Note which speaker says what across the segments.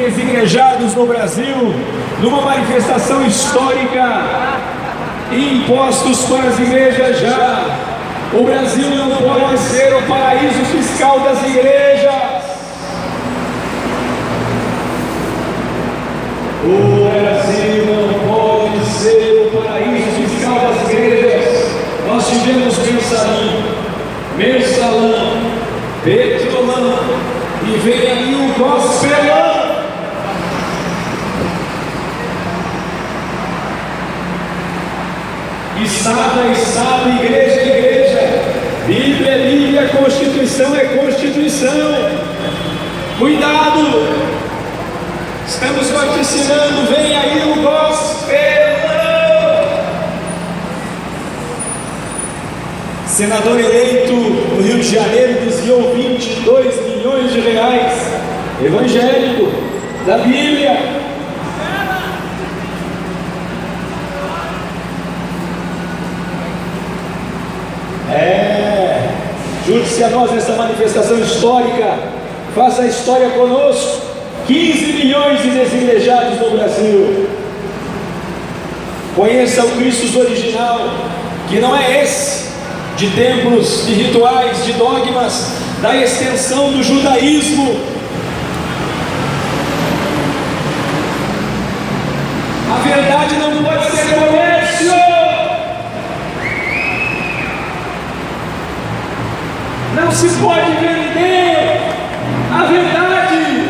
Speaker 1: desigrejados no Brasil, numa manifestação histórica, impostos para as igrejas já. O Brasil não pode ser o paraíso fiscal das igrejas. O Brasil não pode ser o paraíso fiscal das igrejas. Nós tivemos mensalão, petrolão, e vem aí o gospelão. Estado, igreja, igreja. Bíblia é Bíblia, Constituição é Constituição. Cuidado! Estamos vaticinando, vem aí o gospelão. Senador eleito no Rio de Janeiro desviou 22 milhões de reais. Evangélico da Bíblia. Junte-se a nós nessa manifestação histórica. Faça a história conosco. 15 milhões de desigrejados no Brasil. Conheça o Cristo original, que não é esse de templos, de rituais, de dogmas, da extensão do judaísmo. A verdade não pode ser comércio. Não se pode vender a verdade.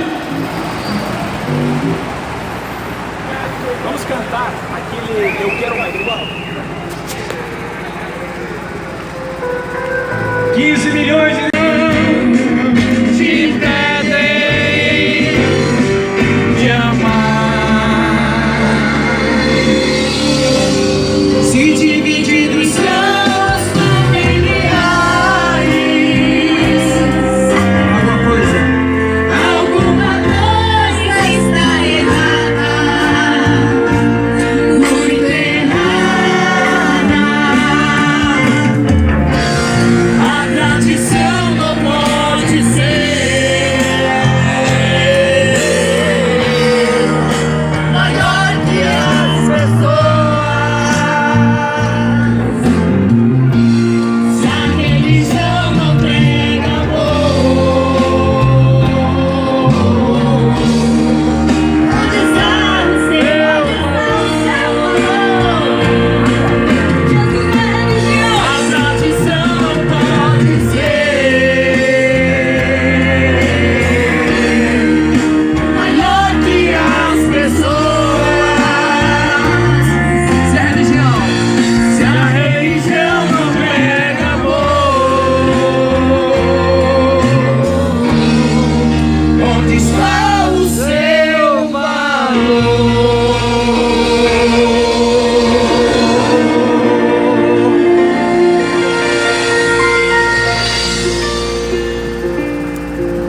Speaker 2: Vamos cantar aquele Eu Quero Mais Igual.
Speaker 1: 15 milhões de
Speaker 2: te pedem de amar. Se divididos são os familiares, alguma coisa está errada, muito errada. A tradição não pode ser maior que as pessoas. Se a religião não prega amor, onde está o seu amor? A tradição não pode ser maior que as pessoas. Se a religião não prega amor, onde está o seu valor?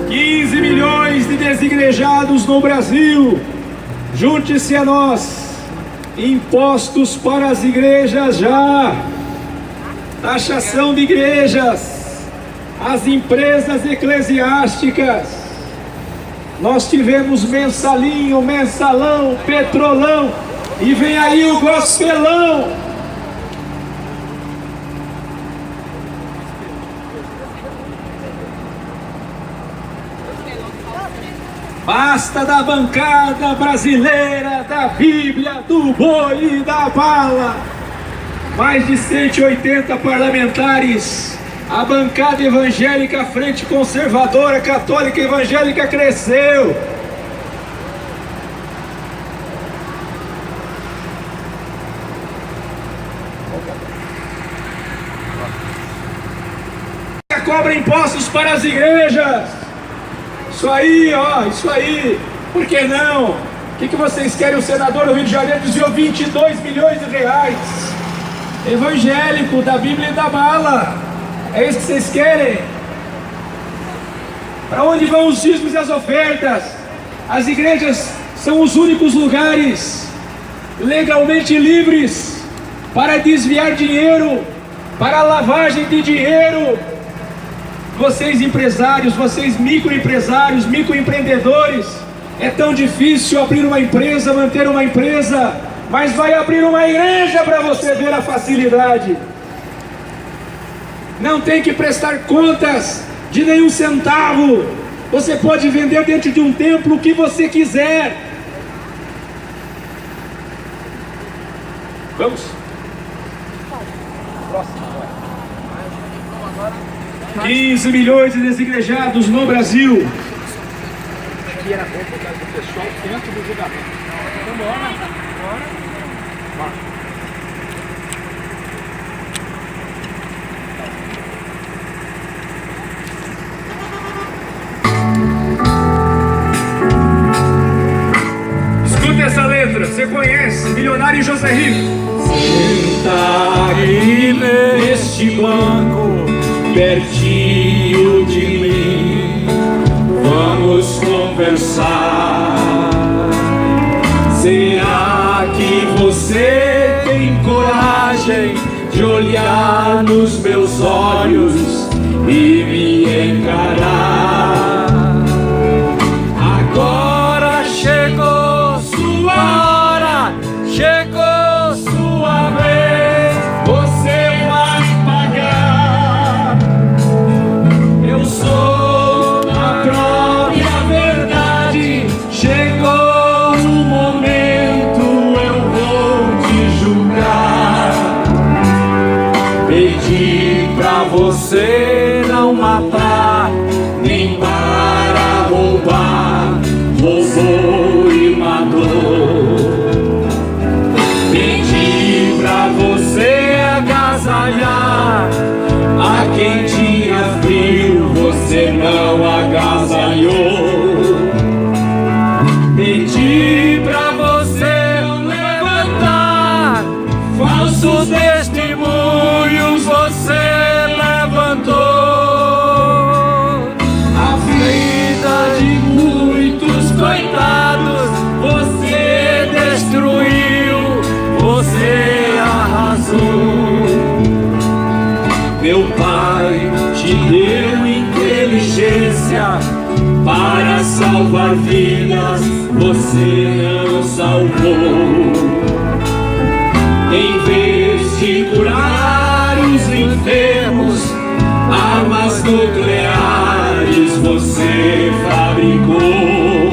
Speaker 1: 15 milhões de desigrejados no Brasil. Junte-se a nós. Impostos para as igrejas já. Taxação de igrejas. As empresas eclesiásticas. Nós tivemos mensalinho, mensalão, petrolão. E vem aí o gospelão. Basta da bancada brasileira, da Bíblia, do boi e da bala. Mais de 180 parlamentares. A bancada evangélica, a frente conservadora, católica evangélica cresceu. Cobra impostos para as igrejas. Isso aí, ó, isso aí. Por que não? O que vocês querem? O senador do Rio de Janeiro desviou 22 milhões de reais. Evangélico, da Bíblia e da bala. É isso que vocês querem? Para onde vão os dízimos e as ofertas? As igrejas são os únicos lugares legalmente livres para desviar dinheiro, para lavagem de dinheiro. Vocês empresários, vocês microempresários, microempreendedores, É tão difícil abrir uma empresa, manter uma empresa, mas vai abrir uma igreja para você ver a facilidade. Não tem que prestar contas de nenhum centavo. Você pode vender dentro de um templo o que você quiser. Vamos? 15 milhões de desigrejados no Brasil.
Speaker 3: Que era bom por causa do pessoal dentro do julgamento. Então bora.
Speaker 1: Escuta essa letra, você conhece? Milionário José Rico.
Speaker 2: Senta aqui neste banco, pertinho de mim, vamos conversar. Será que você tem coragem de olhar nos meus olhos e me encarar? Agora chegou sua hora, chegou sua vez, você vai pagar. Eu sou a própria verdade, chegou o momento, eu vou te julgar. Pedi pra você não matar, nem para roubar, roubou e matou. Pedi pra você agasalhar a quem tinha frio, você não agasalhou. Pedi pra você não levantar falsos testemunhos, você levantou. A vida de muitos coitados você destruiu, você arrasou. Meu pai te deu inteligência para salvar vidas, você não salvou. Em vez de curar os enfermos, armas nucleares você fabricou.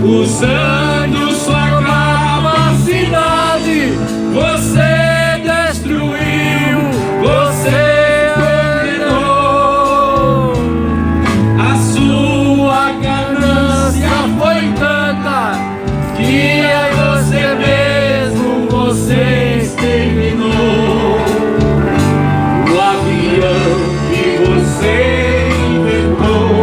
Speaker 2: Usando sua capacidade, você destruiu, você condenou. A sua ganância foi tanta que é você mesmo você exterminou. O avião que você inventou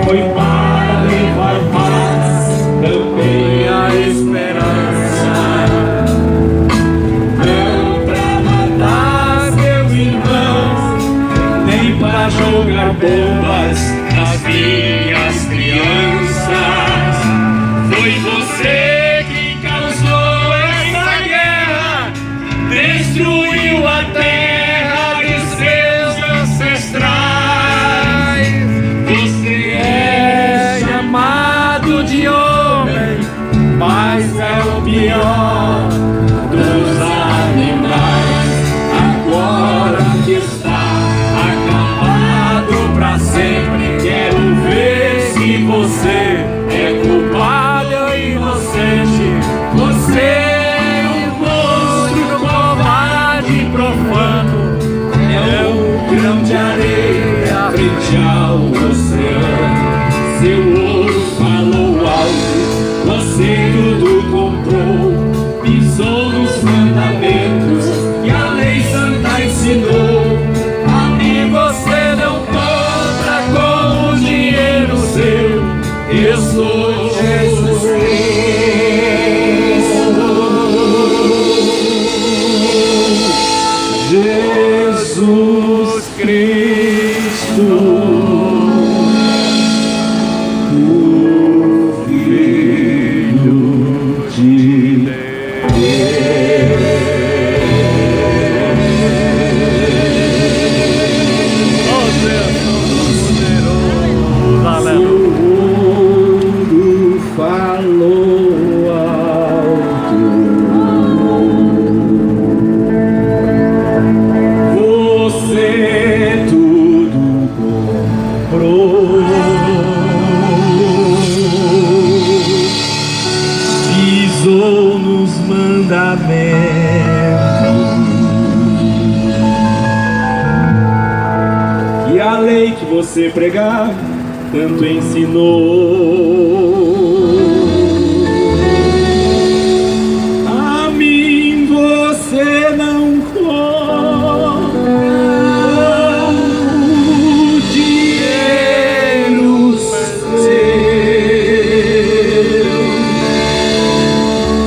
Speaker 2: foi para levar paz, também a esperança. Não pra matar meu irmão, nem pra jogar bombas nas minhas crianças. Foi você que causou essa guerra, destruiu a terra de seus ancestrais. Você é chamado de homem, mas é o pior dos animais. Agora que está acabado pra sempre, quero ver se você é culpado e inocente. Você é um monstro covarde e profano, é um grão de areia frente ao oceano. Seu ouro falou alto, você tudo comprou, pisou nos mandamentos que a lei santa ensinou. E você não compra com o dinheiro seu. Eu sou Jesus Cristo. Jesus Cristo.
Speaker 1: E a lei que você pregar tanto ensinou, a mim você não cobra o dinheiro seu.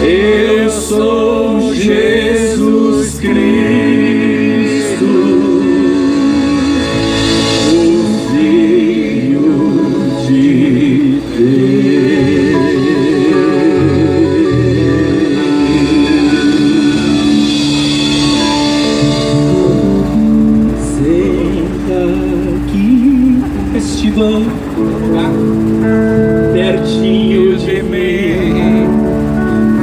Speaker 1: Eu sou Jesus Cristo, o Filho de Deus. Senta aqui neste banco, pertinho de mim,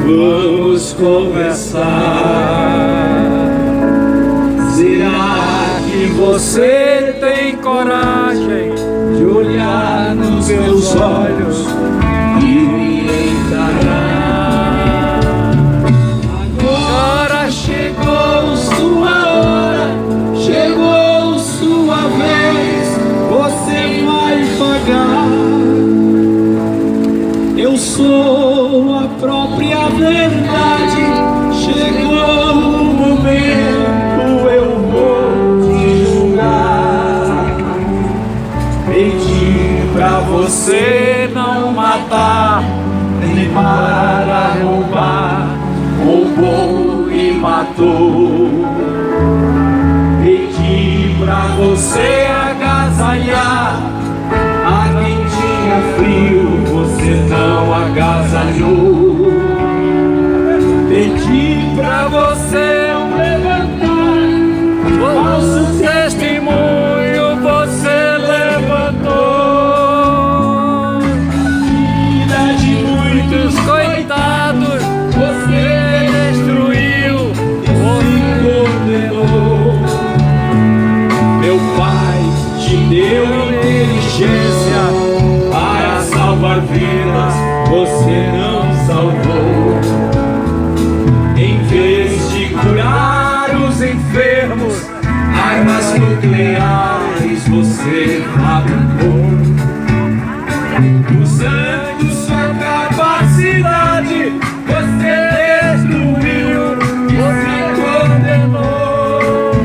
Speaker 1: vamos conversar. Será que você tem coragem de olhar nos meus olhos e me encarar? Agora chegou sua hora, chegou sua vez, você vai pagar. Eu sou a própria verdade, chegou o momento, eu vou te julgar. Pedi pra você não matar, nem para roubar, roubou e matou. Pedi pra você agasalhar a quem tinha frio, você não agasalhou. Pedi pra você levantar falso testemunho, você levantou. Vida de muitos coitados, você destruiu, você condenou. Meu Pai te deu inteligência para salvar vidas, você não salvou. Em vez de curar os enfermos, armas nucleares você fabricou. Usando sua capacidade, você destruiu, você condenou.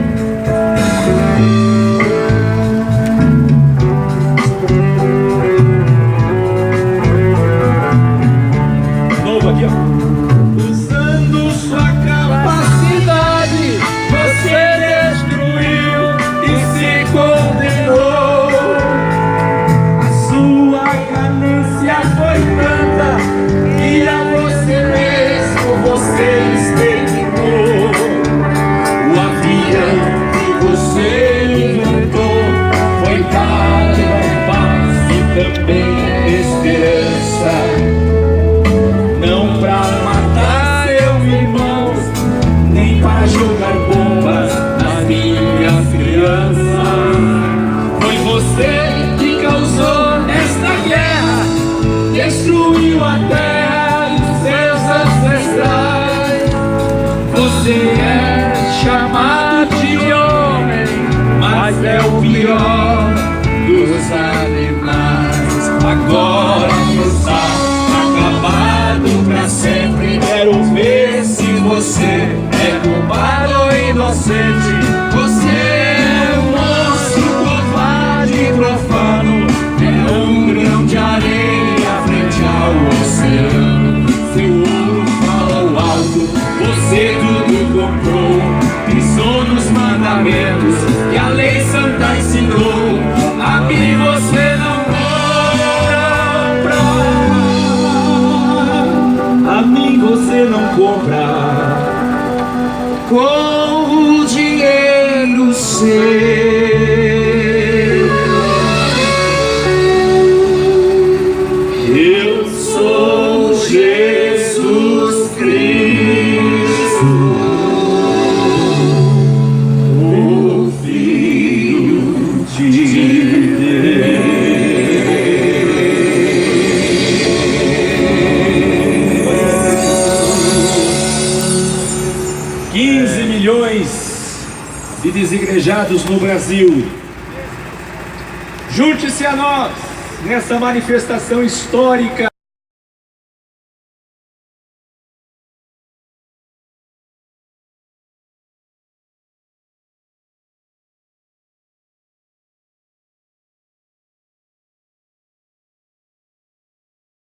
Speaker 1: Novo aqui, ó. Usando sua capacidade, você destruiu e se condenou. A sua ganância foi tanta que a você mesmo você exterminou. O avião que você inventou foi para a paz e também esperança. Não pra matar seu irmão, nem para jogar bombas nas minhas crianças. Foi você que causou esta guerra, destruiu a terra e seus ancestrais. Você é chamado de homem, mas é o pior dos animais. Agora está acabado pra sempre. Quero ver se você é culpado ou inocente. Você é um monstro covarde e profano, é um grão de areia frente ao oceano. Seu ouro fala ao alto, você tudo comprou. Pisou nos mandamentos que a lei santa ensinou. A mim você não compra, a mim você não compra com o dinheiro seu. Eu sou Jesus Cristo, o Filho de Deus. e desigrejados no Brasil. Junte-se a nós nessa manifestação histórica